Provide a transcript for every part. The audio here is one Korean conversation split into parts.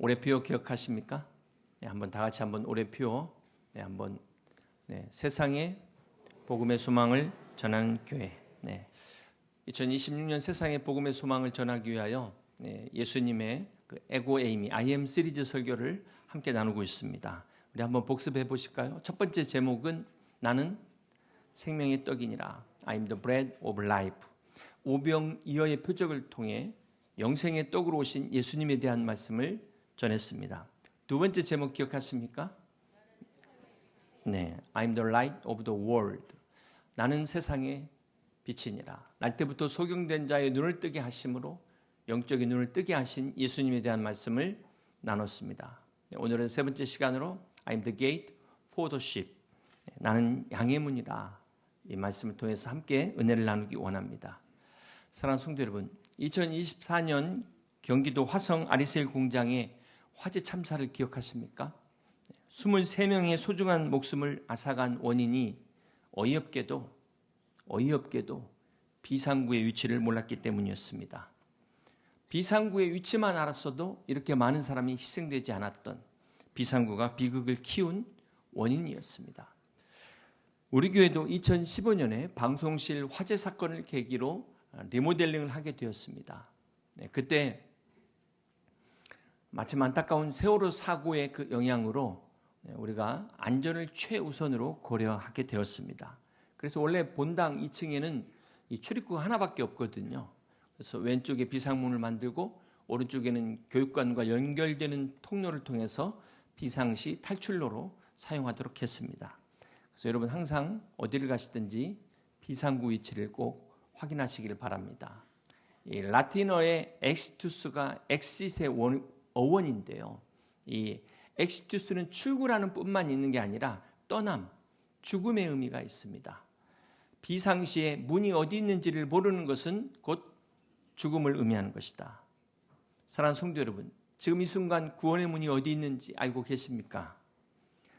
올해표 기억하십니까? 네, 한번 다 같이 한번 올해표 한번 세상에 복음의 소망을 전하는 교회. 2026년 세상에 복음의 소망을 전하기 위하여 예수님의 그 에고 에이미 I am 시리즈 설교를 함께 나누고 있습니다. 우리 한번 복습해 보실까요? 첫 번째 제목은 나는 생명의 떡이니라. I'm the bread of life. 오병이어의 표적을 통해 영생의 떡으로 오신 예수님에 대한 말씀을 전했습니다. 두 번째 제목 기억하십니까? I'm the light of the world. 나는 세상의 빛이니라. 날 때부터 소경된 자의 눈을 뜨게 하심으로 영적인 눈을 뜨게 하신 예수님에 대한 말씀을 나눴습니다. 오늘은 세 번째 시간으로 I'm the gate for the sheep. 나는 양의 문이라. 이 말씀을 통해서 함께 은혜를 나누기 원합니다. 사랑하는 성도 여러분, 2024년 경기도 화성 아리셀 공장의 화재 참사를 기억하십니까? 23명의 소중한 목숨을 앗아간 원인이 어이없게도 비상구의 위치를 몰랐기 때문이었습니다. 비상구의 위치만 알았어도 이렇게 많은 사람이 희생되지 않았던 비상구가 비극을 키운 원인이었습니다. 우리 교회도 2015년에 방송실 화재 사건을 계기로 리모델링을 하게 되었습니다. 그때 마침 안타까운 세월호 사고의 그 영향으로 우리가 안전을 최우선으로 고려하게 되었습니다. 그래서 원래 본당 2층에는 이 출입구가 하나밖에 없거든요. 그래서 왼쪽에 비상문을 만들고 오른쪽에는 교육관과 연결되는 통로를 통해서 비상시 탈출로로 사용하도록 했습니다. 그래서 여러분 항상 어디를 가시든지 비상구 위치를 꼭 확인하시길 바랍니다. 이 라틴어의 엑시투스가 엑싯의 어원인데요. 이 엑시투스는 출구라는 뿐만 있는 게 아니라 떠남, 죽음의 의미가 있습니다. 비상시에 문이 어디 있는지를 모르는 것은 곧 죽음을 의미하는 것이다. 사랑하는 성도 여러분, 지금 이 순간 구원의 문이 어디 있는지 알고 계십니까?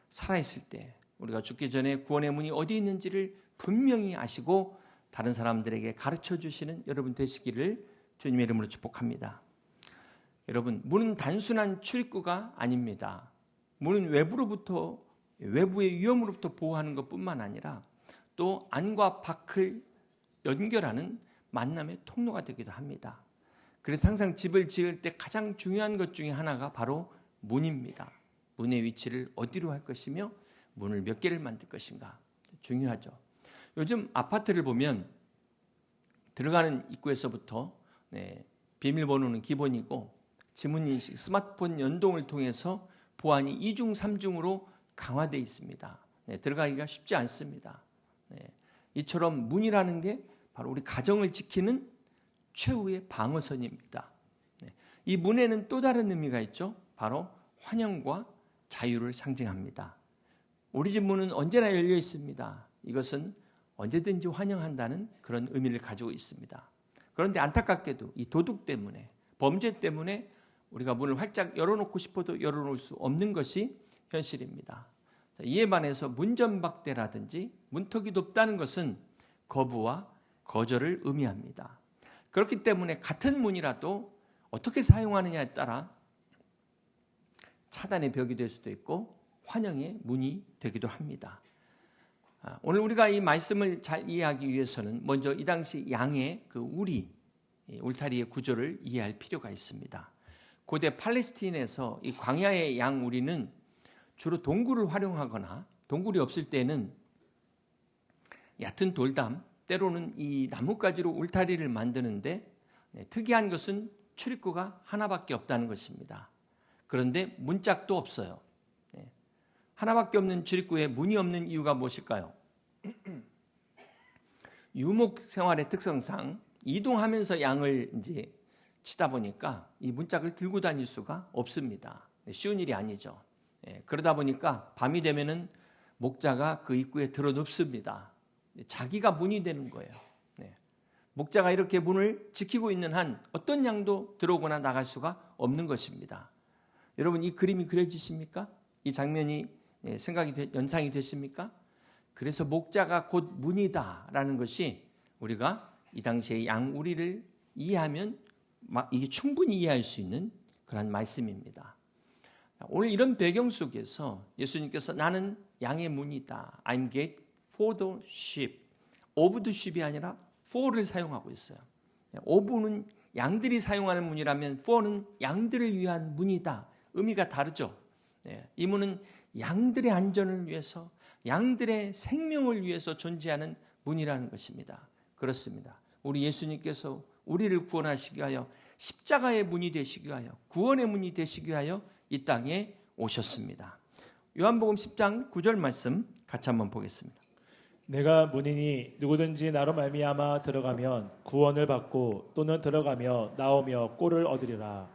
살아있을 때 우리가 죽기 전에 구원의 문이 어디 있는지를 분명히 아시고 다른 사람들에게 가르쳐 주시는 여러분 되시기를 주님의 이름으로 축복합니다. 여러분, 문은 단순한 출입구가 아닙니다. 문은 외부의 위험으로부터 보호하는 것뿐만 아니라 또 안과 밖을 연결하는 만남의 통로가 되기도 합니다. 그래서 항상 집을 지을 때 가장 중요한 것 중에 하나가 바로 문입니다. 문의 위치를 어디로 할 것이며 문을 몇 개를 만들 것인가 중요하죠. 요즘 아파트를 보면 들어가는 입구에서부터 비밀번호는 기본이고 지문인식, 스마트폰 연동을 통해서 보안이 2중, 3중으로 강화되어 있습니다. 들어가기가 쉽지 않습니다. 이처럼 문이라는 게 바로 우리 가정을 지키는 최후의 방어선입니다. 이 문에는 또 다른 의미가 있죠. 바로 환영과 자유를 상징합니다. 우리 집 문은 언제나 열려 있습니다. 이것은 언제든지 환영한다는 그런 의미를 가지고 있습니다. 그런데 안타깝게도 이 도둑 때문에, 범죄 때문에 우리가 문을 활짝 열어놓고 싶어도 열어놓을 수 없는 것이 현실입니다. 이에 반해서 문전박대라든지 문턱이 높다는 것은 거부와 거절을 의미합니다. 그렇기 때문에 같은 문이라도 어떻게 사용하느냐에 따라 차단의 벽이 될 수도 있고 환영의 문이 되기도 합니다. 오늘 우리가 이 말씀을 잘 이해하기 위해서는 먼저 이 당시 양의 그 울타리의 구조를 이해할 필요가 있습니다. 고대 팔레스틴에서 이 광야의 양 우리는 주로 동굴을 활용하거나 동굴이 없을 때는 얕은 돌담, 때로는 이 나뭇가지로 울타리를 만드는데 특이한 것은 출입구가 하나밖에 없다는 것입니다. 그런데 문짝도 없어요. 하나밖에 없는 출입구에 문이 없는 이유가 무엇일까요? 유목 생활의 특성상 이동하면서 양을 이제 치다 보니까 이 문짝을 들고 다닐 수가 없습니다. 쉬운 일이 아니죠. 그러다 보니까 밤이 되면은 목자가 그 입구에 들어 눕습니다. 자기가 문이 되는 거예요. 목자가 이렇게 문을 지키고 있는 한 어떤 양도 들어오거나 나갈 수가 없는 것입니다. 여러분, 이 그림이 그려지십니까? 이 장면이 연상이 되십니까? 그래서 목자가 곧 문이다라는 것이 우리가 이 당시의 양우리를 이해하면 이게 충분히 이해할 수 있는 그런 말씀입니다. 오늘 이런 배경 속에서 예수님께서 나는 양의 문이다. I'm gate for the sheep. of the sheep이 아니라 for를 사용하고 있어요. of는 양들이 사용하는 문이라면 for는 양들을 위한 문이다. 의미가 다르죠. 이 문은 양들의 안전을 위해서, 양들의 생명을 위해서 존재하는 문이라는 것입니다. 그렇습니다. 우리 예수님께서 우리를 구원하시기 위하여 십자가의 문이 되시기 위하여, 구원의 문이 되시기 위하여 이 땅에 오셨습니다. 요한복음 10장 9절 말씀 같이 한번 보겠습니다. 내가 문이니 누구든지 나로 말미암아 들어가면 구원을 받고 또는 들어가며 나오며 꼴을 얻으리라.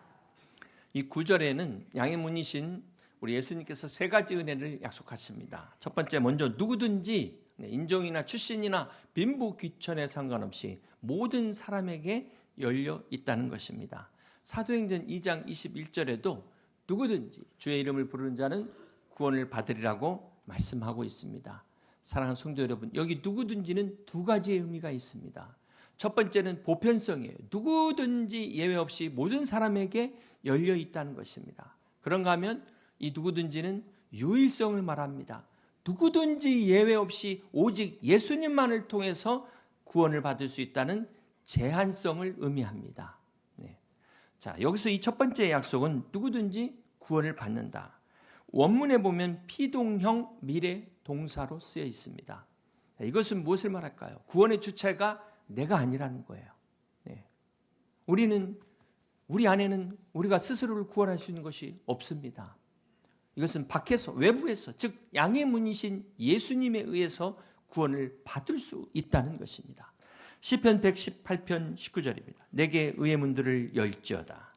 이 9절에는 양의 문이신 우리 예수님께서 세 가지 은혜를 약속하십니다. 첫 번째, 먼저 누구든지 인종이나 출신이나 빈부 귀천에 상관없이 모든 사람에게 열려 있다는 것입니다. 사도행전 2장 21절에도 누구든지 주의 이름을 부르는 자는 구원을 받으리라고 말씀하고 있습니다. 사랑하는 성도 여러분, 여기 누구든지는 두 가지의 의미가 있습니다. 첫 번째는 보편성이에요. 누구든지 예외 없이 모든 사람에게 열려 있다는 것입니다. 그런가 하면 이 누구든지는 유일성을 말합니다. 누구든지 예외 없이 오직 예수님만을 통해서 구원을 받을 수 있다는 제한성을 의미합니다. 자, 여기서 이 첫 번째 약속은 누구든지 구원을 받는다. 원문에 보면 피동형 미래 동사로 쓰여 있습니다. 이것은 무엇을 말할까요? 구원의 주체가 내가 아니라는 거예요. 우리 안에는 우리가 스스로를 구원할 수 있는 것이 없습니다. 이것은 밖에서, 외부에서, 즉 양의 문이신 예수님에 의해서 구원을 받을 수 있다는 것입니다. 시편 118편 19절입니다. 내게 의의 문들을 열지어다.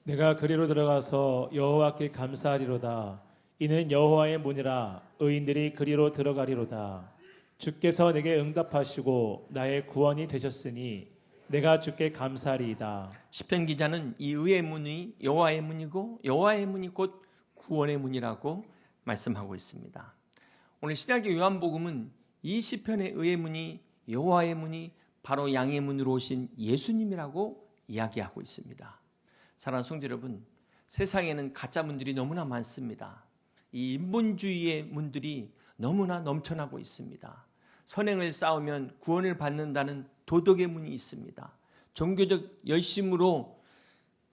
내가 그리로 들어가서 여호와께 감사하리로다. 이는 여호와의 문이라 의인들이 그리로 들어가리로다. 주께서 내게 응답하시고 나의 구원이 되셨으니 내가 주께 감사하리이다. 시편 기자는 이 의의 문이 여호와의 문이고 여호와의 문이 곧 구원의 문이라고 말씀하고 있습니다. 오늘 신약의 요한복음은 이 시편의 의의 문이 여호와의 문이 바로 양의 문으로 오신 예수님이라고 이야기하고 있습니다. 사랑하는 성도 여러분, 세상에는 가짜 문들이 너무나 많습니다. 이 인본주의의 문들이 너무나 넘쳐나고 있습니다. 선행을 쌓으면 구원을 받는다는 도덕의 문이 있습니다. 종교적 열심으로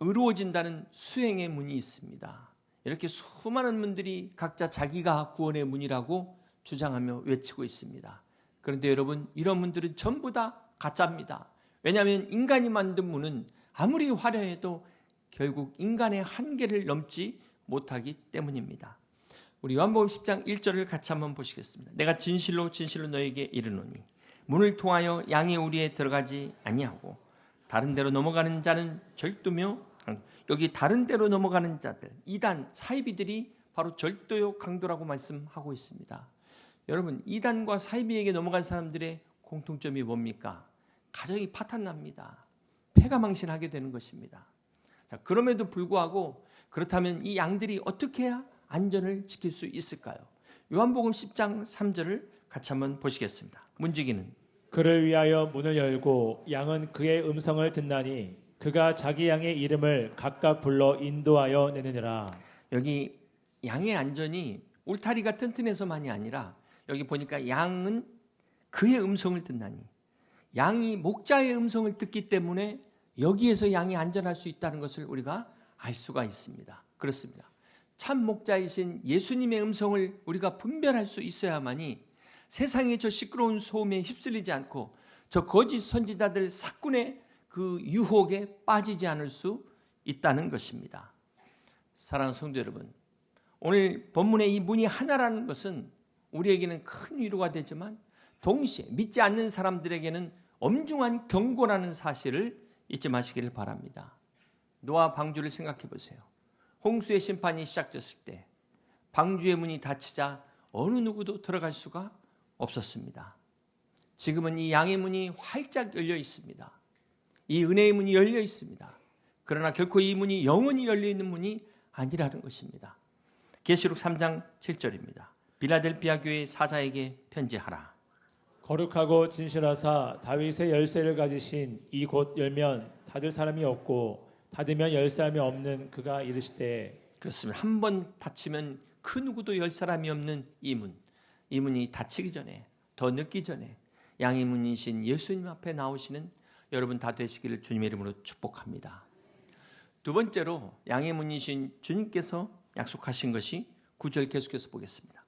의로워진다는 수행의 문이 있습니다. 이렇게 수많은 문들이 각자 자기가 구원의 문이라고 주장하며 외치고 있습니다. 그런데 여러분, 이런 문들은 전부 다 가짜입니다. 왜냐하면 인간이 만든 문은 아무리 화려해도 결국 인간의 한계를 넘지 못하기 때문입니다. 우리 요한복음 10장 1절을 같이 한번 보시겠습니다. 내가 진실로 진실로 너에게 이르노니 문을 통하여 양의 우리에 들어가지 아니하고 다른 데로 넘어가는 자는 절도며, 여기 다른 데로 넘어가는 자들, 이단, 사이비들이 바로 절도요 강도라고 말씀하고 있습니다. 여러분, 이단과 사이비에게 넘어간 사람들의 공통점이 뭡니까? 가정이 파탄납니다. 폐가망신하게 되는 것입니다. 자, 그럼에도 불구하고 그렇다면 이 양들이 어떻게 해야 안전을 지킬 수 있을까요? 요한복음 10장 3절을 같이 한번 보시겠습니다. 문지기는 그를 위하여 문을 열고 양은 그의 음성을 듣나니 그가 자기 양의 이름을 각각 불러 인도하여 내느니라. 여기 양의 안전이 울타리가 튼튼해서만이 아니라 여기 보니까 양은 그의 음성을 듣나니, 양이 목자의 음성을 듣기 때문에 여기에서 양이 안전할 수 있다는 것을 우리가 알 수가 있습니다. 그렇습니다. 참 목자이신 예수님의 음성을 우리가 분별할 수 있어야만이 세상의 저 시끄러운 소음에 휩쓸리지 않고 저 거짓 선지자들 사꾼의 그 유혹에 빠지지 않을 수 있다는 것입니다. 사랑하는 성도 여러분, 오늘 본문의 이 문이 하나라는 것은 우리에게는 큰 위로가 되지만 동시에 믿지 않는 사람들에게는 엄중한 경고라는 사실을 잊지 마시기를 바랍니다. 노아 방주를 생각해 보세요. 홍수의 심판이 시작됐을 때 방주의 문이 닫히자 어느 누구도 들어갈 수가 없었습니다. 지금은 이 양의 문이 활짝 열려 있습니다. 이 은혜의 문이 열려 있습니다. 그러나 결코 이 문이 영원히 열려 있는 문이 아니라는 것입니다. 계시록 3장 7절입니다. 빌라델피아 교회 사자에게 편지하라. 거룩하고 진실하사 다윗의 열쇠를 가지신 이 곧 열면 닫을 사람이 없고 닫으면 열 사람이 없는 그가 이르시되 그렇습니다. 한 번 닫히면 그 누구도 열 사람이 없는 이 문. 이 문이 닫히기 전에, 더 늦기 전에 양의 문이신 예수님 앞에 나오시는 여러분 다 되시기를 주님의 이름으로 축복합니다. 두 번째로 양의 문이신 주님께서 약속하신 것이 9절 계속해서 보겠습니다.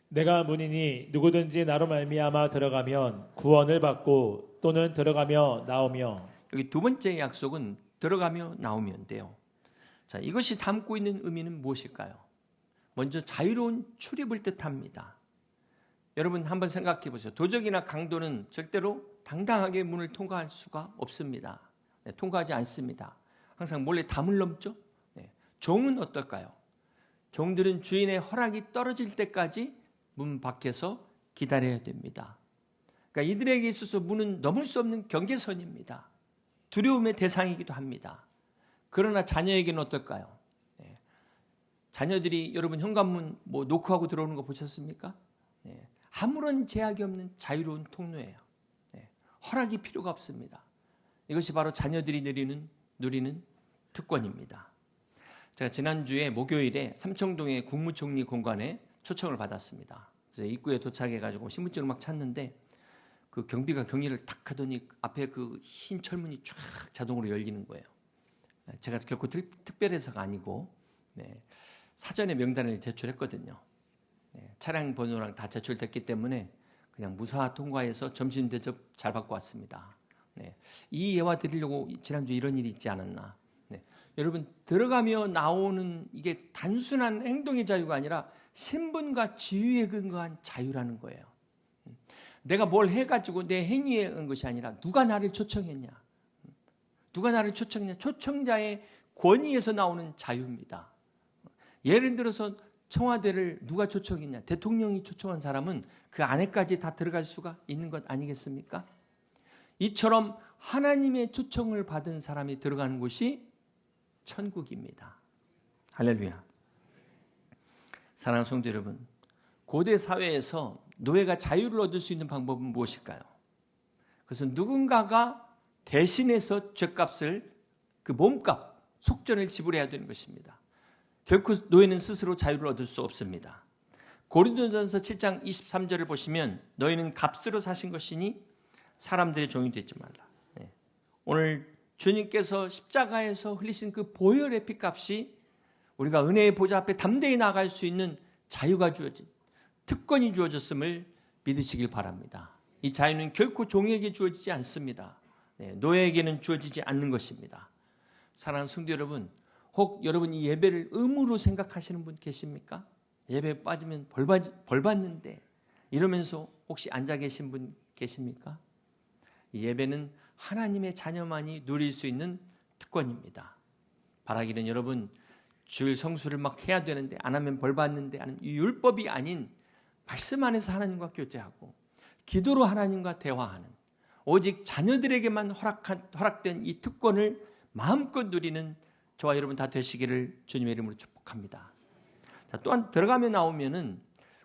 내가 문이니 누구든지 나로 말미암아 들어가면 구원을 받고 또는 들어가며 나오며. 여기 두 번째 약속은 들어가며 나오면인데요. 자, 이것이 담고 있는 의미는 무엇일까요? 먼저 자유로운 출입을 뜻합니다. 여러분 한번 생각해 보세요. 도적이나 강도는 절대로 당당하게 문을 통과할 수가 없습니다. 네, 통과하지 않습니다. 항상 몰래 담을 넘죠. 네. 종은 어떨까요? 종들은 주인의 허락이 떨어질 때까지 문 밖에서 기다려야 됩니다. 그러니까 이들에게 있어서 문은 넘을 수 없는 경계선입니다. 두려움의 대상이기도 합니다. 그러나 자녀에게는 어떨까요? 네. 자녀들이 여러분 현관문 노크하고 들어오는 거 보셨습니까? 네. 아무런 제약이 없는 자유로운 통로예요. 네. 허락이 필요가 없습니다. 이것이 바로 자녀들이 누리는 특권입니다. 제가 지난주에 목요일에 삼청동의 국무총리 공관에 초청을 받았습니다. 그래서 입구에 도착해가지고 신분증을 막 찾는데 그 경비가 격리를 탁 하더니 앞에 그 흰 철문이 쫙 자동으로 열리는 거예요. 제가 결코 특별해서가 아니고 사전에 명단을 제출했거든요. 차량 번호랑 다 제출됐기 때문에 그냥 무사 통과해서 점심 대접 잘 받고 왔습니다. 이 예화 드리려고 지난주 이런 일이 있지 않았나. 여러분 들어가며 나오는 이게 단순한 행동의 자유가 아니라 신분과 지위에 근거한 자유라는 거예요. 내가 뭘 해가지고 내 행위에 은 것이 아니라 누가 나를 초청했냐. 누가 나를 초청했냐. 초청자의 권위에서 나오는 자유입니다. 예를 들어서 청와대를 누가 초청했냐. 대통령이 초청한 사람은 그 안에까지 다 들어갈 수가 있는 것 아니겠습니까? 이처럼 하나님의 초청을 받은 사람이 들어가는 곳이 천국입니다. 할렐루야. 사랑하는 성도 여러분, 고대 사회에서 노예가 자유를 얻을 수 있는 방법은 무엇일까요? 그것은 누군가가 대신해서 죗값을, 그 몸값, 속전을 지불해야 되는 것입니다. 결코 노예는 스스로 자유를 얻을 수 없습니다. 고린도전서 7장 23절을 보시면 너희는 값으로 사신 것이니 사람들의 종이 되지 말라. 오늘 주님께서 십자가에서 흘리신 그 보혈의 피값이 우리가 은혜의 보좌 앞에 담대히 나갈 수 있는 자유가 주어진, 특권이 주어졌음을 믿으시길 바랍니다. 이 자유는 결코 종에게 주어지지 않습니다. 노예에게는 주어지지 않는 것입니다. 사랑하는 성도 여러분, 혹 여러분 이 예배를 의무로 생각하시는 분 계십니까? 예배에 빠지면 벌 받는데 이러면서 혹시 앉아 계신 분 계십니까? 이 예배는 하나님의 자녀만이 누릴 수 있는 특권입니다. 바라기는 여러분 주일 성수를 막 해야 되는데 안 하면 벌 받는데 하는 이 율법이 아닌 말씀 안에서 하나님과 교제하고 기도로 하나님과 대화하는, 오직 자녀들에게만 허락된 이 특권을 마음껏 누리는 저와 여러분 다 되시기를 주님의 이름으로 축복합니다. 자, 또한 들어가며 나오면은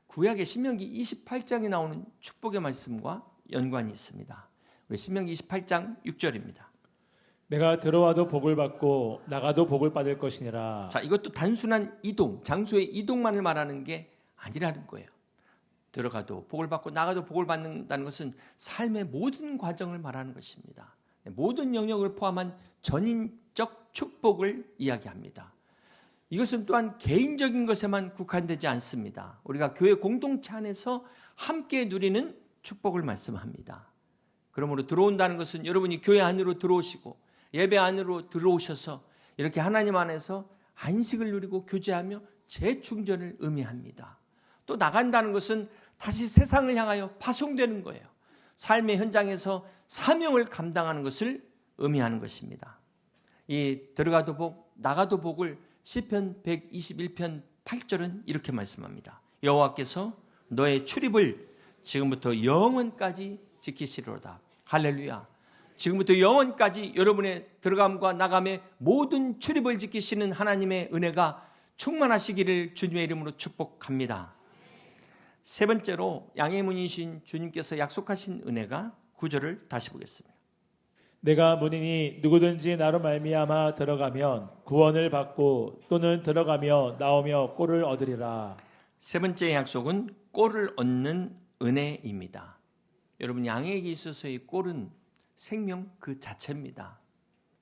구약의 신명기 28장에 나오는 축복의 말씀과 연관이 있습니다. 우리 신명기 28장 6절입니다. 내가 들어와도 복을 받고 나가도 복을 받을 것이니라. 자, 이것도 단순한 이동, 장소의 이동만을 말하는 게 아니라는 거예요. 들어가도 복을 받고 나가도 복을 받는다는 것은 삶의 모든 과정을 말하는 것입니다. 모든 영역을 포함한 전인적 축복을 이야기합니다. 이것은 또한 개인적인 것에만 국한되지 않습니다. 우리가 교회 공동체 안에서 함께 누리는 축복을 말씀합니다. 그러므로 들어온다는 것은 여러분이 교회 안으로 들어오시고 예배 안으로 들어오셔서 이렇게 하나님 안에서 안식을 누리고 교제하며 재충전을 의미합니다. 또 나간다는 것은 다시 세상을 향하여 파송되는 거예요. 삶의 현장에서 사명을 감당하는 것을 의미하는 것입니다. 이 들어가도 복, 나가도 복을 시편 121편 8절은 이렇게 말씀합니다. 여호와께서 너의 출입을 지금부터 영원까지 지키시리로다. 할렐루야. 지금부터 영원까지 여러분의 들어감과 나감의 모든 출입을 지키시는 하나님의 은혜가 충만하시기를 주님의 이름으로 축복합니다. 세 번째로 양의 문이신 주님께서 약속하신 은혜가 9절을 다시 보겠습니다. 내가 문이니 누구든지 나로 말미암아 들어가면 구원을 받고 또는 들어가며 나오며 꼴을 얻으리라. 세 번째 약속은 꼴을 얻는 은혜입니다. 여러분, 양에게 있어서의 꼴은 생명 그 자체입니다.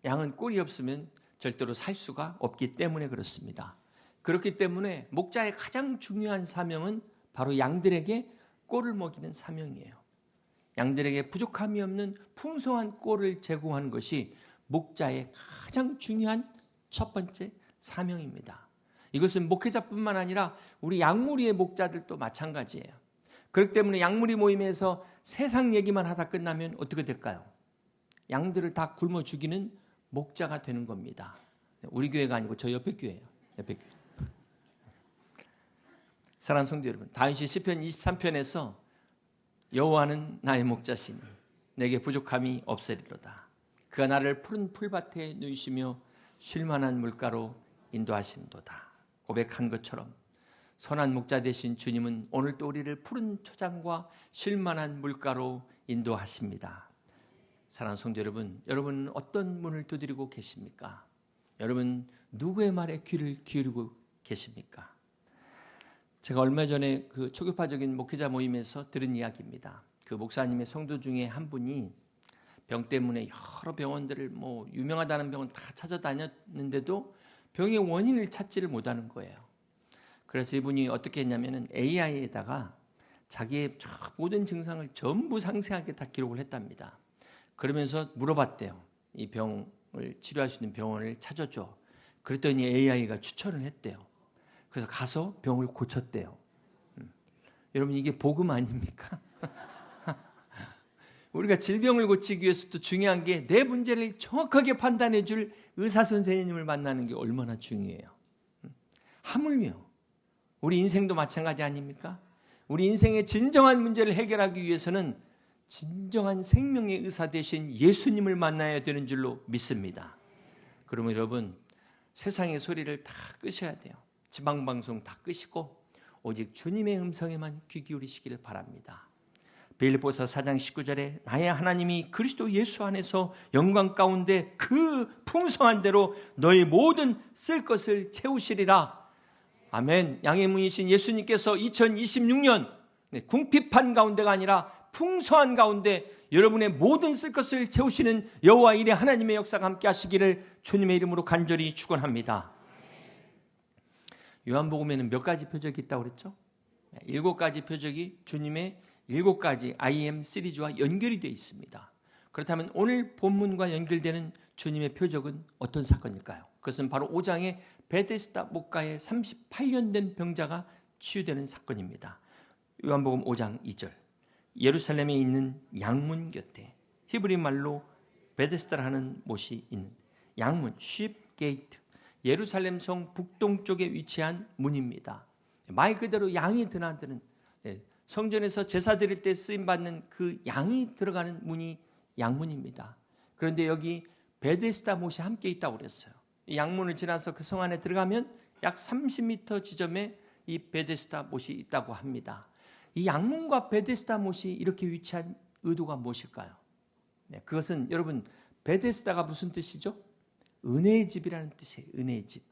양은 꼴이 없으면 절대로 살 수가 없기 때문에 그렇습니다. 그렇기 때문에 목자의 가장 중요한 사명은 바로 양들에게 꼴을 먹이는 사명이에요. 양들에게 부족함이 없는 풍성한 꼴을 제공하는 것이 목자의 가장 중요한 첫 번째 사명입니다. 이것은 목회자뿐만 아니라 우리 양무리의 목자들도 마찬가지예요. 그렇기 때문에 양무리 모임에서 세상 얘기만 하다 끝나면 어떻게 될까요? 양들을 다 굶어 죽이는 목자가 되는 겁니다. 우리 교회가 아니고 저 옆에 교회예요. 옆에 교회. 사랑하는 성도 여러분, 다윗이 시편 23편에서 여호와는 나의 목자시니 내게 부족함이 없으리로다. 그가 나를 푸른 풀밭에 누이시며 쉴만한 물가로 인도하신도다. 고백한 것처럼 선한 목자 되신 주님은 오늘도 우리를 푸른 초장과 쉴만한 물가로 인도하십니다. 사랑하는 성도 여러분, 여러분은 어떤 문을 두드리고 계십니까? 여러분 누구의 말에 귀를 기울이고 계십니까? 제가 얼마 전에 그 초교파적인 목회자 모임에서 들은 이야기입니다. 그 목사님의 성도 중에 한 분이 병 때문에 여러 병원들을 유명하다는 병원 다 찾아다녔는데도 병의 원인을 찾지를 못하는 거예요. 그래서 이분이 어떻게 했냐면은 AI에다가 자기의 모든 증상을 전부 상세하게 다 기록을 했답니다. 그러면서 물어봤대요. 이 병을 치료할 수 있는 병원을 찾아줘. 그랬더니 AI가 추천을 했대요. 그래서 가서 병을 고쳤대요. 여러분 이게 복음 아닙니까? 우리가 질병을 고치기 위해서도 중요한 게 내 문제를 정확하게 판단해 줄 의사 선생님을 만나는 게 얼마나 중요해요. 하물며 우리 인생도 마찬가지 아닙니까? 우리 인생의 진정한 문제를 해결하기 위해서는 진정한 생명의 의사 되신 예수님을 만나야 되는 줄로 믿습니다. 그러면 여러분 세상의 소리를 다 끄셔야 돼요. 지방방송 다 끄시고 오직 주님의 음성에만 귀 기울이시기를 바랍니다. 빌립보서 4장 19절에 나의 하나님이 그리스도 예수 안에서 영광 가운데 그 풍성한 대로 너희 모든 쓸 것을 채우시리라. 아멘. 양의 문이신 예수님께서 2026년 궁핍한 가운데가 아니라 풍성한 가운데 여러분의 모든 쓸 것을 채우시는 여호와 일의 하나님의 역사가 함께 하시기를 주님의 이름으로 간절히 축원합니다. 요한복음에는 몇 가지 표적이 있다고 그랬죠? 7가지 표적이 주님의 7가지 IM 시리즈와 연결이 되어 있습니다. 그렇다면 오늘 본문과 연결되는 주님의 표적은 어떤 사건일까요? 그것은 바로 5장의 베데스다 목가에 38년 된 병자가 치유되는 사건입니다. 요한복음 5장 2절. 예루살렘에 있는 양문 곁에 히브리 말로 베데스다라는 못이 있는 양문, 쉽 게이트. 예루살렘 성 북동쪽에 위치한 문입니다. 말 그대로 양이 드나드는 성전에서 제사 드릴 때 쓰임받는 그 양이 들어가는 문이 양문입니다. 그런데 여기 베데스다 못이 함께 있다고 그랬어요. 이 양문을 지나서 그 성 안에 들어가면 약 30m 지점에 이 베데스다 못이 있다고 합니다. 이 양문과 베데스다 못이 이렇게 위치한 의도가 무엇일까요? 그것은 여러분 베데스다가 무슨 뜻이죠? 은혜의 집이라는 뜻이에요. 은혜의 집.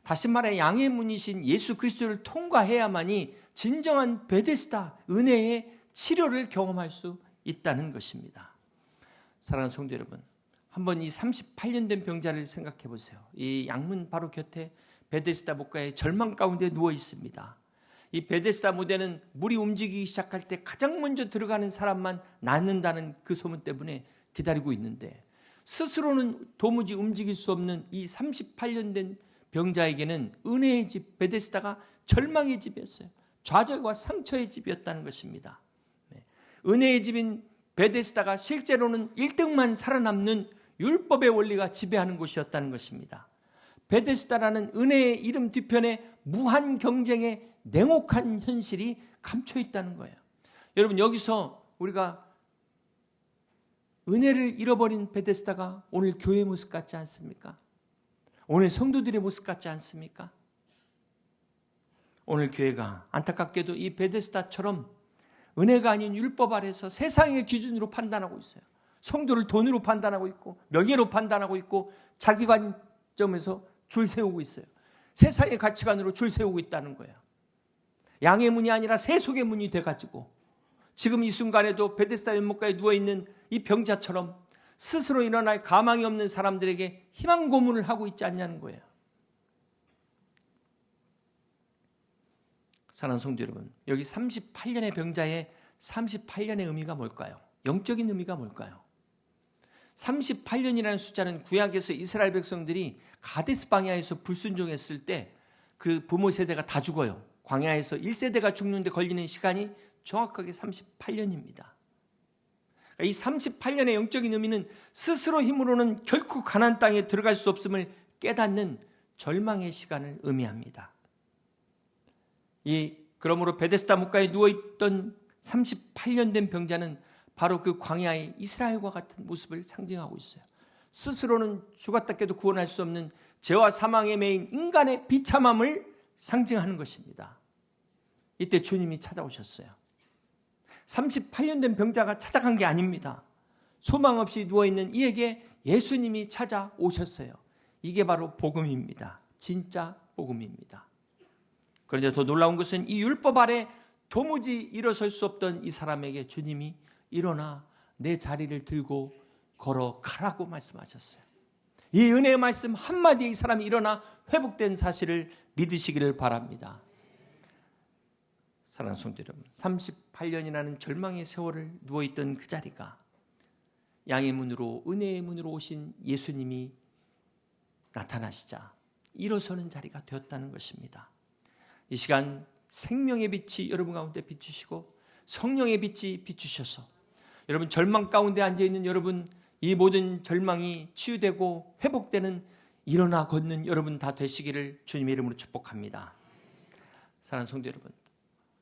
다시 말해 양의 문이신 예수 그리스도를 통과해야만이 진정한 베데스다 은혜의 치료를 경험할 수 있다는 것입니다. 사랑하는 성도 여러분, 한번 이 38년 된 병자를 생각해 보세요. 이 양문 바로 곁에 베데스다 목가의 절망 가운데 누워 있습니다. 이 베데스다 무대는 물이 움직이기 시작할 때 가장 먼저 들어가는 사람만 낫는다는 그 소문 때문에 기다리고 있는데 스스로는 도무지 움직일 수 없는 이 38년 된 병자에게는 은혜의 집 베데스다가 절망의 집이었어요. 좌절과 상처의 집이었다는 것입니다. 은혜의 집인 베데스다가 실제로는 1등만 살아남는 율법의 원리가 지배하는 곳이었다는 것입니다. 베데스다라는 은혜의 이름 뒤편에 무한 경쟁의 냉혹한 현실이 감춰 있다는 거예요. 여러분 여기서 우리가 은혜를 잃어버린 베데스다가 오늘 교회의 모습 같지 않습니까? 오늘 성도들의 모습 같지 않습니까? 오늘 교회가 안타깝게도 이 베데스다처럼 은혜가 아닌 율법 아래서 세상의 기준으로 판단하고 있어요. 성도를 돈으로 판단하고 있고 명예로 판단하고 있고 자기 관점에서 줄 세우고 있어요. 세상의 가치관으로 줄 세우고 있다는 거예요. 양의 문이 아니라 세속의 문이 돼가지고 지금 이 순간에도 베데스다 연못가에 누워있는 이 병자처럼 스스로 일어날 가망이 없는 사람들에게 희망 고문을 하고 있지 않냐는 거예요. 사랑하는 성도 여러분, 여기 38년의 병자의 38년의 의미가 뭘까요? 영적인 의미가 뭘까요? 38년이라는 숫자는 구약에서 이스라엘 백성들이 가데스 방야에서 불순종했을 때 그 부모 세대가 다 죽어요. 광야에서 1세대가 죽는데 걸리는 시간이 정확하게 38년입니다. 이 38년의 영적인 의미는 스스로 힘으로는 결코 가나안 땅에 들어갈 수 없음을 깨닫는 절망의 시간을 의미합니다. 그러므로 베데스다 목가에 누워있던 38년 된 병자는 바로 그 광야의 이스라엘과 같은 모습을 상징하고 있어요. 스스로는 죽었다 깨도 구원할 수 없는 죄와 사망에 매인 인간의 비참함을 상징하는 것입니다. 이때 주님이 찾아오셨어요. 38년 된 병자가 찾아간 게 아닙니다. 소망 없이 누워있는 이에게 예수님이 찾아오셨어요. 이게 바로 복음입니다. 진짜 복음입니다. 그런데 더 놀라운 것은 이 율법 아래 도무지 일어설 수 없던 이 사람에게 주님이 일어나 내 자리를 들고 걸어가라고 말씀하셨어요. 이 은혜의 말씀 한마디에 이 사람이 일어나 회복된 사실을 믿으시기를 바랍니다. 사랑하는 성도 여러분, 38년이라는 절망의 세월을 누워있던 그 자리가 양의 문으로 은혜의 문으로 오신 예수님이 나타나시자 일어서는 자리가 되었다는 것입니다. 이 시간 생명의 빛이 여러분 가운데 비추시고 성령의 빛이 비추셔서 여러분 절망 가운데 앉아있는 여러분, 이 모든 절망이 치유되고 회복되는 일어나 걷는 여러분 다 되시기를 주님의 이름으로 축복합니다. 사랑하는 성도 여러분,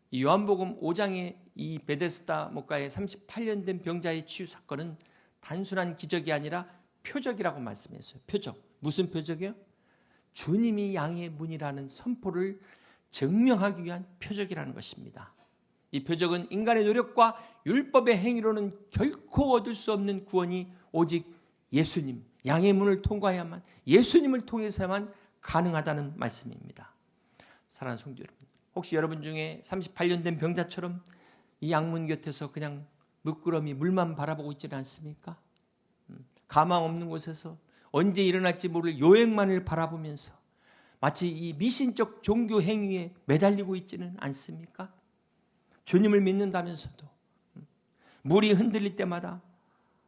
이 요한복음 5장의 이 베데스다 목가의 38년 된 병자의 치유 사건은 단순한 기적이 아니라 표적이라고 말씀했어요. 표적. 무슨 표적이요? 주님이 양의 문이라는 선포를 증명하기 위한 표적이라는 것입니다. 이 표적은 인간의 노력과 율법의 행위로는 결코 얻을 수 없는 구원이 오직 예수님, 양의 문을 통과해야만, 예수님을 통해서야만 가능하다는 말씀입니다. 사랑하는 성도 여러분, 혹시 여러분 중에 38년 된 병자처럼 이 양문 곁에서 그냥 물끄러미 물만 바라보고 있지는 않습니까? 가망 없는 곳에서 언제 일어날지 모를 요행만을 바라보면서 마치 이 미신적 종교 행위에 매달리고 있지는 않습니까? 주님을 믿는다면서도 물이 흔들릴 때마다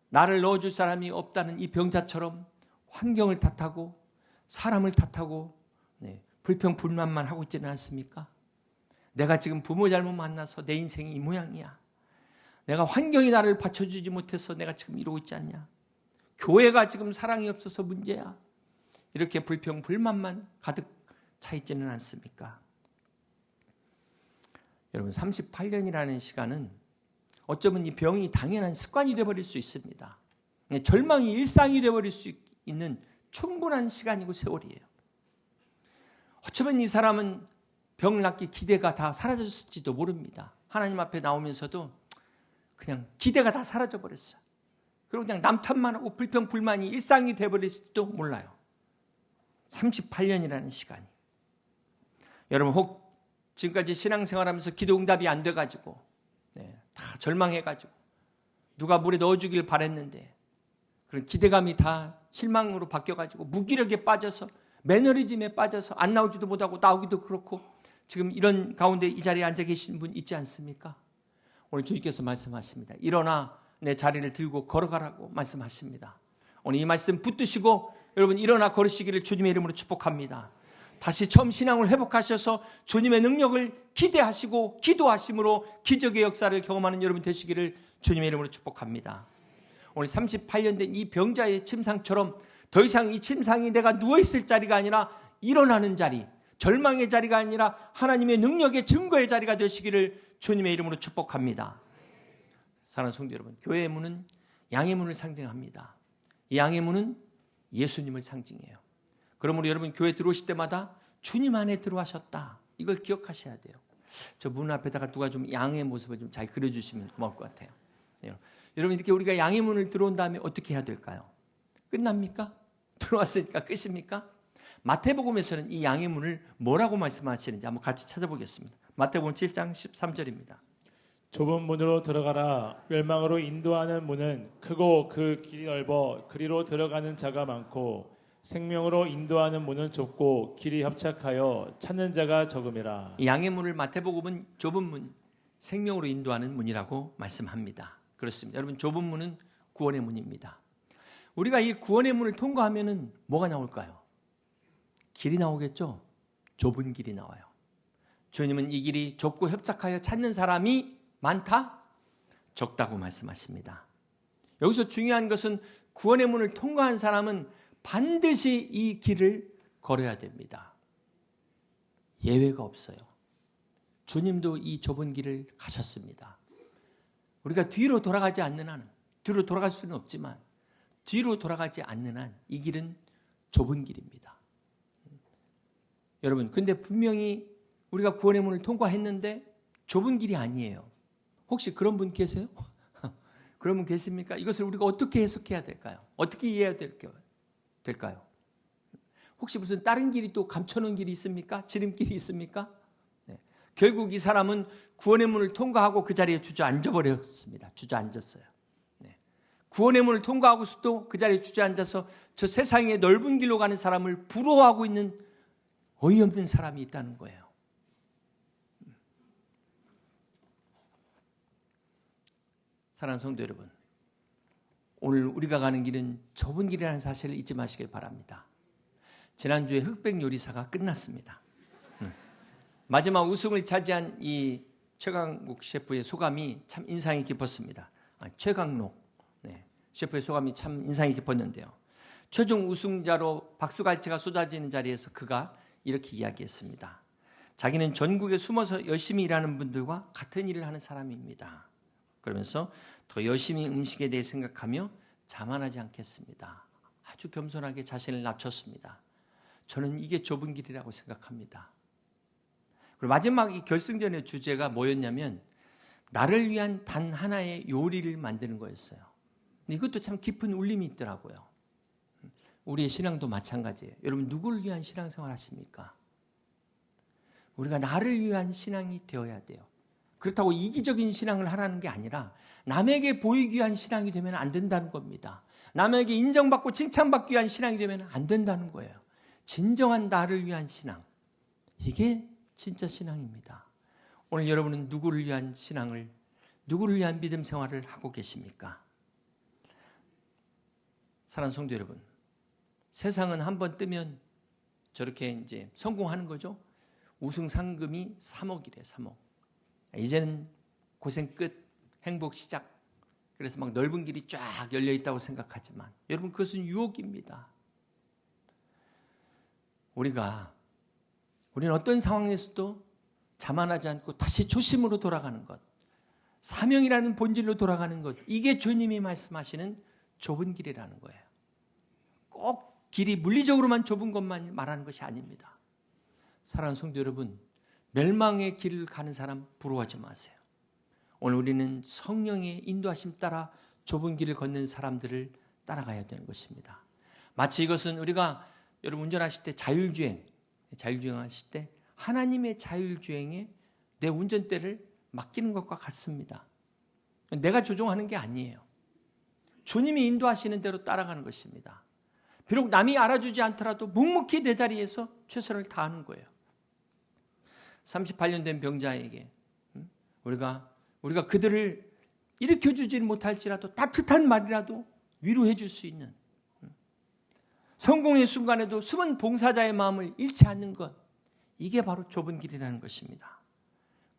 나를 넣어줄 사람이 없다는 이 병자처럼 환경을 탓하고 사람을 탓하고 불평불만만 하고 있지는 않습니까? 내가 지금 부모 잘못 만나서 내 인생이 이 모양이야. 내가 환경이 나를 받쳐주지 못해서 내가 지금 이러고 있지 않냐. 교회가 지금 사랑이 없어서 문제야. 이렇게 불평불만만 가득 차 있지는 않습니까? 여러분 38년이라는 시간은 어쩌면 이 병이 당연한 습관이 되어버릴 수 있습니다. 절망이 일상이 되어버릴 수 있는 충분한 시간이고 세월이에요. 어쩌면 이 사람은 병을 낫기 기대가 다 사라졌을지도 모릅니다. 하나님 앞에 나오면서도 그냥 기대가 다 사라져버렸어요. 그리고 그냥 남탓만 하고 불평불만이 일상이 되어버릴지도 몰라요. 38년이라는 시간이. 여러분 혹 지금까지 신앙생활하면서 기도 응답이 안 돼가지고 다 절망해가지고 누가 물에 넣어주길 바랬는데 그런 기대감이 다 실망으로 바뀌어가지고 무기력에 빠져서 매너리즘에 빠져서 안 나오지도 못하고 나오기도 그렇고 지금 이런 가운데 이 자리에 앉아 계신 분 있지 않습니까? 오늘 주님께서 말씀하십니다. 일어나 내 자리를 들고 걸어가라고 말씀하십니다. 오늘 이 말씀 붙드시고 여러분 일어나 걸으시기를 주님의 이름으로 축복합니다. 다시 처음 신앙을 회복하셔서 주님의 능력을 기대하시고 기도하심으로 기적의 역사를 경험하는 여러분 되시기를 주님의 이름으로 축복합니다. 오늘 38년 된 이 병자의 침상처럼 더 이상 이 침상이 내가 누워있을 자리가 아니라 일어나는 자리, 절망의 자리가 아니라 하나님의 능력의 증거의 자리가 되시기를 주님의 이름으로 축복합니다. 사랑하는 성도 여러분, 교회의 문은 양의 문을 상징합니다. 이 양의 문은 예수님을 상징해요. 그러므로 여러분 교회 들어오실 때마다 주님 안에 들어가셨다. 이걸 기억하셔야 돼요. 저 문 앞에다가 누가 좀 양의 모습을 좀 잘 그려주시면 고마울 것 같아요. 여러분 이렇게 우리가 양의 문을 들어온 다음에 어떻게 해야 될까요? 끝납니까? 들어왔으니까 끝입니까? 마태복음에서는 이 양의 문을 뭐라고 말씀하시는지 한번 같이 찾아보겠습니다. 마태복음 7장 13절입니다. 좁은 문으로 들어가라. 멸망으로 인도하는 문은 크고 그 길이 넓어 그리로 들어가는 자가 많고 생명으로 인도하는 문은 좁고 길이 협착하여 찾는 자가 적음이라. 이 양의 문을 마태복음은 좁은 문, 생명으로 인도하는 문이라고 말씀합니다. 그렇습니다. 여러분 좁은 문은 구원의 문입니다. 우리가 이 구원의 문을 통과하면은 뭐가 나올까요? 길이 나오겠죠? 좁은 길이 나와요. 주님은 이 길이 좁고 협착하여 찾는 사람이 많다? 적다고 말씀하십니다. 여기서 중요한 것은 구원의 문을 통과한 사람은 반드시 이 길을 걸어야 됩니다. 예외가 없어요. 주님도 이 좁은 길을 가셨습니다. 우리가 뒤로 돌아가지 않는 한은, 뒤로 돌아갈 수는 없지만 뒤로 돌아가지 않는 한 이 길은 좁은 길입니다. 여러분, 근데 분명히 우리가 구원의 문을 통과했는데 좁은 길이 아니에요. 혹시 그런 분 계세요? 그런 분 계십니까? 이것을 우리가 어떻게 해석해야 될까요? 어떻게 이해해야 될까요? 혹시 무슨 다른 길이 또 감춰놓은 길이 있습니까? 지름길이 있습니까? 네. 결국 이 사람은 구원의 문을 통과하고 그 자리에 주저앉아버렸습니다. 주저앉았어요. 네. 구원의 문을 통과하고서도 그 자리에 주저앉아서 저 세상의 넓은 길로 가는 사람을 부러워하고 있는 어이없는 사람이 있다는 거예요. 사랑하는 성도 여러분, 오늘 우리가 가는 길은 좁은 길이라는 사실을 잊지 마시길 바랍니다. 지난주에 흑백 요리사가 끝났습니다. 마지막 우승을 차지한 이 최강국 셰프의 소감이 참 인상이 깊었습니다. 최강록 셰프의 소감이 참 인상이 깊었는데요. 최종 우승자로 박수갈채가 쏟아지는 자리에서 그가 이렇게 이야기했습니다. 자기는 전국에 숨어서 열심히 일하는 분들과 같은 일을 하는 사람입니다. 그러면서 더 열심히 음식에 대해 생각하며 자만하지 않겠습니다. 아주 겸손하게 자신을 낮췄습니다. 저는 이게 좁은 길이라고 생각합니다. 그리고 마지막 이 결승전의 주제가 뭐였냐면 나를 위한 단 하나의 요리를 만드는 거였어요. 이것도 참 깊은 울림이 있더라고요. 우리의 신앙도 마찬가지예요. 여러분 누구를 위한 신앙생활 하십니까? 우리가 나를 위한 신앙이 되어야 돼요. 그렇다고 이기적인 신앙을 하라는 게 아니라 남에게 보이기 위한 신앙이 되면 안 된다는 겁니다. 남에게 인정받고 칭찬받기 위한 신앙이 되면 안 된다는 거예요. 진정한 나를 위한 신앙, 이게 진짜 신앙입니다. 오늘 여러분은 누구를 위한 신앙을, 누구를 위한 믿음 생활을 하고 계십니까? 사랑하는 성도 여러분, 세상은 한번 뜨면 저렇게 이제 성공하는 거죠. 우승 상금이 3억이래, 3억. 이제는 고생 끝, 행복 시작. 그래서 막 넓은 길이 쫙 열려 있다고 생각하지만 여러분 그것은 유혹입니다. 우리는 어떤 상황에서도 자만하지 않고 다시 초심으로 돌아가는 것, 사명이라는 본질로 돌아가는 것, 이게 주님이 말씀하시는 좁은 길이라는 거예요. 꼭 길이 물리적으로만 좁은 것만 말하는 것이 아닙니다. 사랑하는 성도 여러분, 멸망의 길을 가는 사람 부러워하지 마세요. 오늘 우리는 성령의 인도하심 따라 좁은 길을 걷는 사람들을 따라가야 되는 것입니다. 마치 이것은 우리가 여러분 운전하실 때 자율주행하실 때 하나님의 자율주행에 내 운전대를 맡기는 것과 같습니다. 내가 조종하는 게 아니에요. 주님이 인도하시는 대로 따라가는 것입니다. 비록 남이 알아주지 않더라도 묵묵히 내 자리에서 최선을 다하는 거예요. 38년 된 병자에게 우리가 그들을 일으켜주지는 못할지라도 따뜻한 말이라도 위로해 줄 수 있는, 성공의 순간에도 숨은 봉사자의 마음을 잃지 않는 것, 이게 바로 좁은 길이라는 것입니다.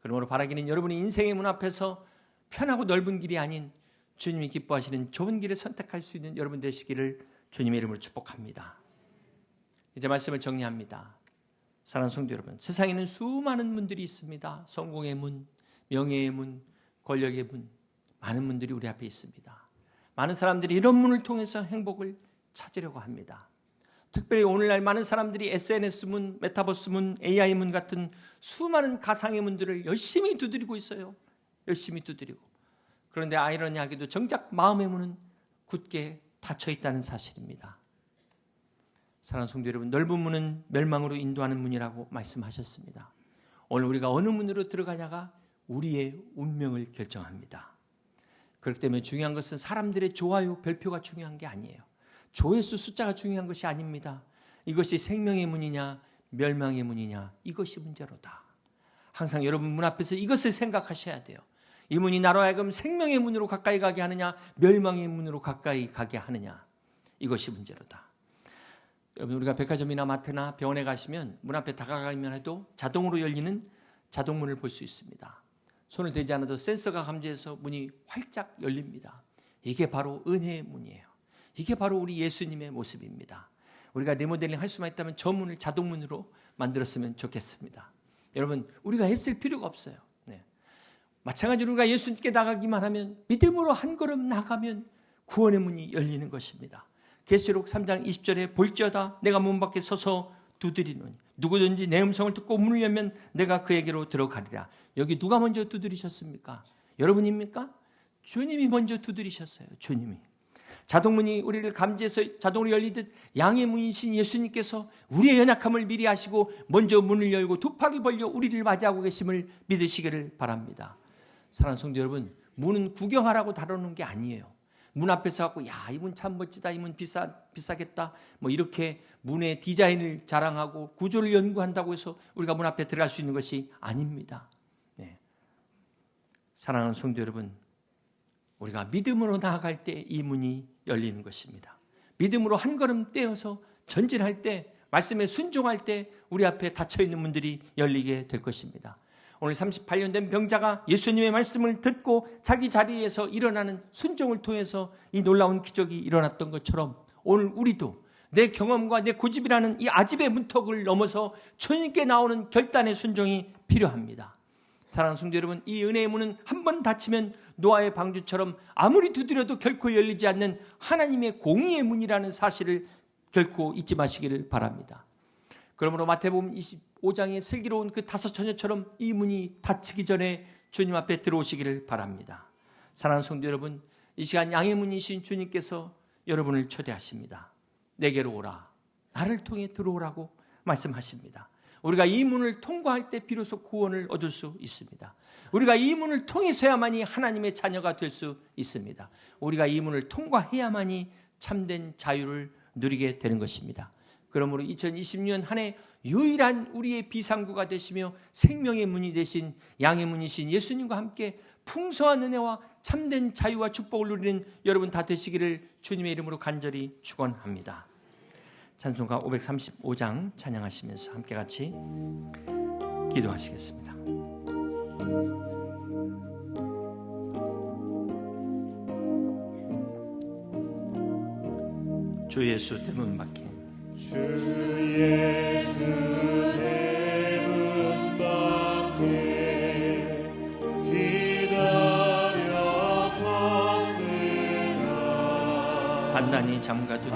그러므로 바라기는 여러분이 인생의 문 앞에서 편하고 넓은 길이 아닌 주님이 기뻐하시는 좁은 길을 선택할 수 있는 여러분 되시기를 주님의 이름으로 축복합니다. 이제 말씀을 정리합니다. 사랑하는 성도 여러분, 세상에는 수많은 문들이 있습니다. 성공의 문, 명예의 문, 권력의 문, 많은 문들이 우리 앞에 있습니다. 많은 사람들이 이런 문을 통해서 행복을 찾으려고 합니다. 특별히 오늘날 많은 사람들이 SNS 문, 메타버스 문, AI 문 같은 수많은 가상의 문들을 열심히 두드리고 있어요. 열심히 두드리고. 그런데 아이러니하게도 정작 마음의 문은 굳게 닫혀 있다는 사실입니다. 사랑하는 성도 여러분, 넓은 문은 멸망으로 인도하는 문이라고 말씀하셨습니다. 오늘 우리가 어느 문으로 들어가냐가 우리의 운명을 결정합니다. 그렇기 때문에 중요한 것은 사람들의 좋아요, 별표가 중요한 게 아니에요. 조회수 숫자가 중요한 것이 아닙니다. 이것이 생명의 문이냐 멸망의 문이냐, 이것이 문제로다. 항상 여러분 문 앞에서 이것을 생각하셔야 돼요. 이 문이 나로 하여금 생명의 문으로 가까이 가게 하느냐 멸망의 문으로 가까이 가게 하느냐, 이것이 문제로다. 여러분, 우리가 백화점이나 마트나 병원에 가시면 문 앞에 다가가기만 해도 자동으로 열리는 자동문을 볼 수 있습니다. 손을 대지 않아도 센서가 감지해서 문이 활짝 열립니다. 이게 바로 은혜의 문이에요. 이게 바로 우리 예수님의 모습입니다. 우리가 리모델링 할 수만 있다면 저 문을 자동문으로 만들었으면 좋겠습니다. 여러분, 우리가 애쓸 필요가 없어요. 네. 마찬가지로 우리가 예수님께 나가기만 하면, 믿음으로 한 걸음 나가면 구원의 문이 열리는 것입니다. 계시록 3장 20절에 볼지어다 내가 문 밖에 서서 두드리노니 누구든지 내 음성을 듣고 문을 열면 내가 그에게로 들어가리라. 여기 누가 먼저 두드리셨습니까? 여러분입니까? 주님이 먼저 두드리셨어요. 주님이. 자동문이 우리를 감지해서 자동으로 열리듯 양의 문이신 예수님께서 우리의 연약함을 미리 아시고 먼저 문을 열고 두 팔을 벌려 우리를 맞이하고 계심을 믿으시기를 바랍니다. 사랑하는 성도 여러분, 문은 구경하라고 다루는 게 아니에요. 문 앞에서 갖고 야, 이 문 참 멋지다, 이 문 비싸겠다, 뭐 이렇게 문의 디자인을 자랑하고 구조를 연구한다고 해서 우리가 문 앞에 들어갈 수 있는 것이 아닙니다. 네. 사랑하는 성도 여러분, 우리가 믿음으로 나아갈 때 이 문이 열리는 것입니다. 믿음으로 한 걸음 떼어서 전진할 때, 말씀에 순종할 때 우리 앞에 닫혀있는 문들이 열리게 될 것입니다. 오늘 38년 된 병자가 예수님의 말씀을 듣고 자기 자리에서 일어나는 순종을 통해서 이 놀라운 기적이 일어났던 것처럼, 오늘 우리도 내 경험과 내 고집이라는 이 아집의 문턱을 넘어서 주님께 나오는 결단의 순종이 필요합니다. 사랑하는 성도 여러분, 이 은혜의 문은 한 번 닫히면 노아의 방주처럼 아무리 두드려도 결코 열리지 않는 하나님의 공의의 문이라는 사실을 결코 잊지 마시기를 바랍니다. 그러므로 마태복음 25장의 슬기로운 그 다섯 처녀처럼 이 문이 닫히기 전에 주님 앞에 들어오시기를 바랍니다. 사랑하는 성도 여러분, 이 시간 양의 문이신 주님께서 여러분을 초대하십니다. 내게로 오라, 나를 통해 들어오라고 말씀하십니다. 우리가 이 문을 통과할 때 비로소 구원을 얻을 수 있습니다. 우리가 이 문을 통해서야만이 하나님의 자녀가 될 수 있습니다. 우리가 이 문을 통과해야만이 참된 자유를 누리게 되는 것입니다. 그러므로 2020년 한 해 유일한 우리의 비상구가 되시며 생명의 문이 되신 양의 문이신 예수님과 함께 풍성한 은혜와 참된 자유와 축복을 누리는 여러분 다 되시기를 주님의 이름으로 간절히 축원합니다. 찬송가 535장 찬양하시면서 함께 같이 기도하시겠습니다. 주 예수 대문 밖에, 주 예수 대문 밖에 기다려 섰으나 단단히 잠가둔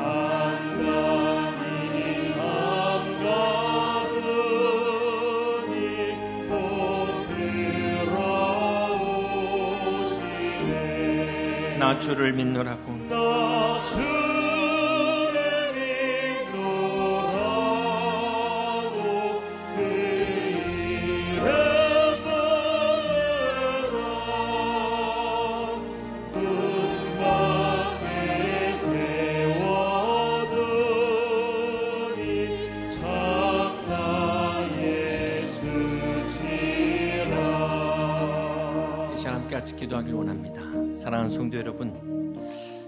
나 주를 믿노라고 그 이름 부르라 문 밖에 세워두니 참나 예수지라. 이 시간 함께 같이 기도하길 원합니다. 사랑하는 성도 여러분,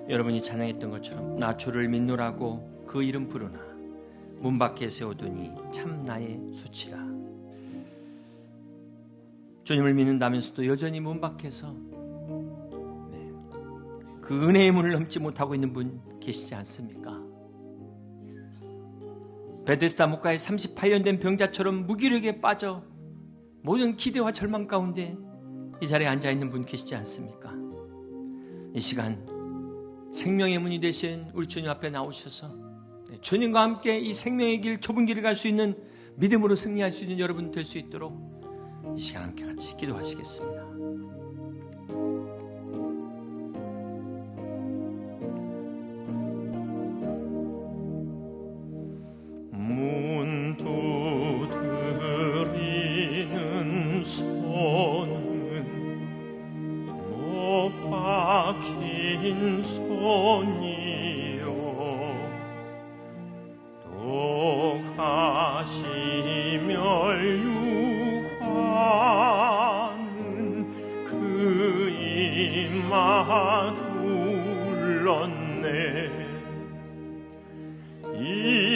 여러분이 찬양했던 것처럼 나 주를 믿노라고 그 이름 부르나 문 밖에 세워두니 참 나의 수치라. 주님을 믿는다면서도 여전히 문 밖에서 그 은혜의 문을 넘지 못하고 있는 분 계시지 않습니까? 베데스다 목가의 38년 된 병자처럼 무기력에 빠져 모든 기대와 절망 가운데 이 자리에 앉아있는 분 계시지 않습니까? 이 시간 생명의 문이 되신 우리 주님 앞에 나오셔서 주님과 함께 이 생명의 길, 좁은 길을 갈 수 있는, 믿음으로 승리할 수 있는 여러분 될 수 있도록 이 시간 함께 같이 기도하시겠습니다.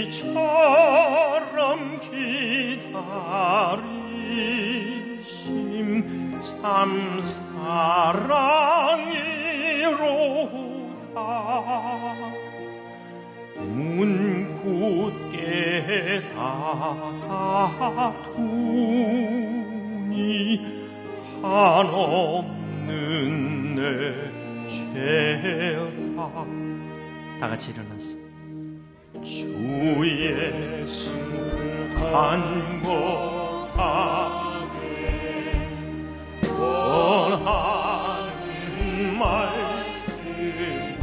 이처럼 기다리심 참 사랑이로다. 문 굳게 닫아두니 한없는 내 죄라. 다 같이 일어나서 주의 숨을 간곡하게 원하는 말씀이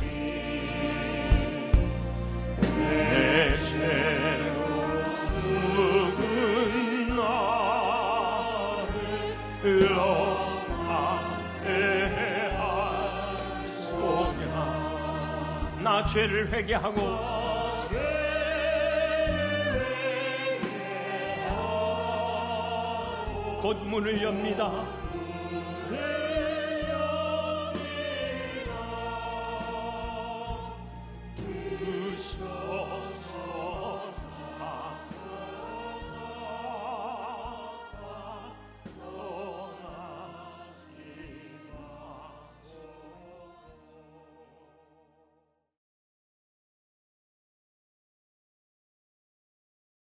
내 죄로 죽은 나를 너한테 하소냐. 나 죄를 회개하고 곧 문을 엽니다.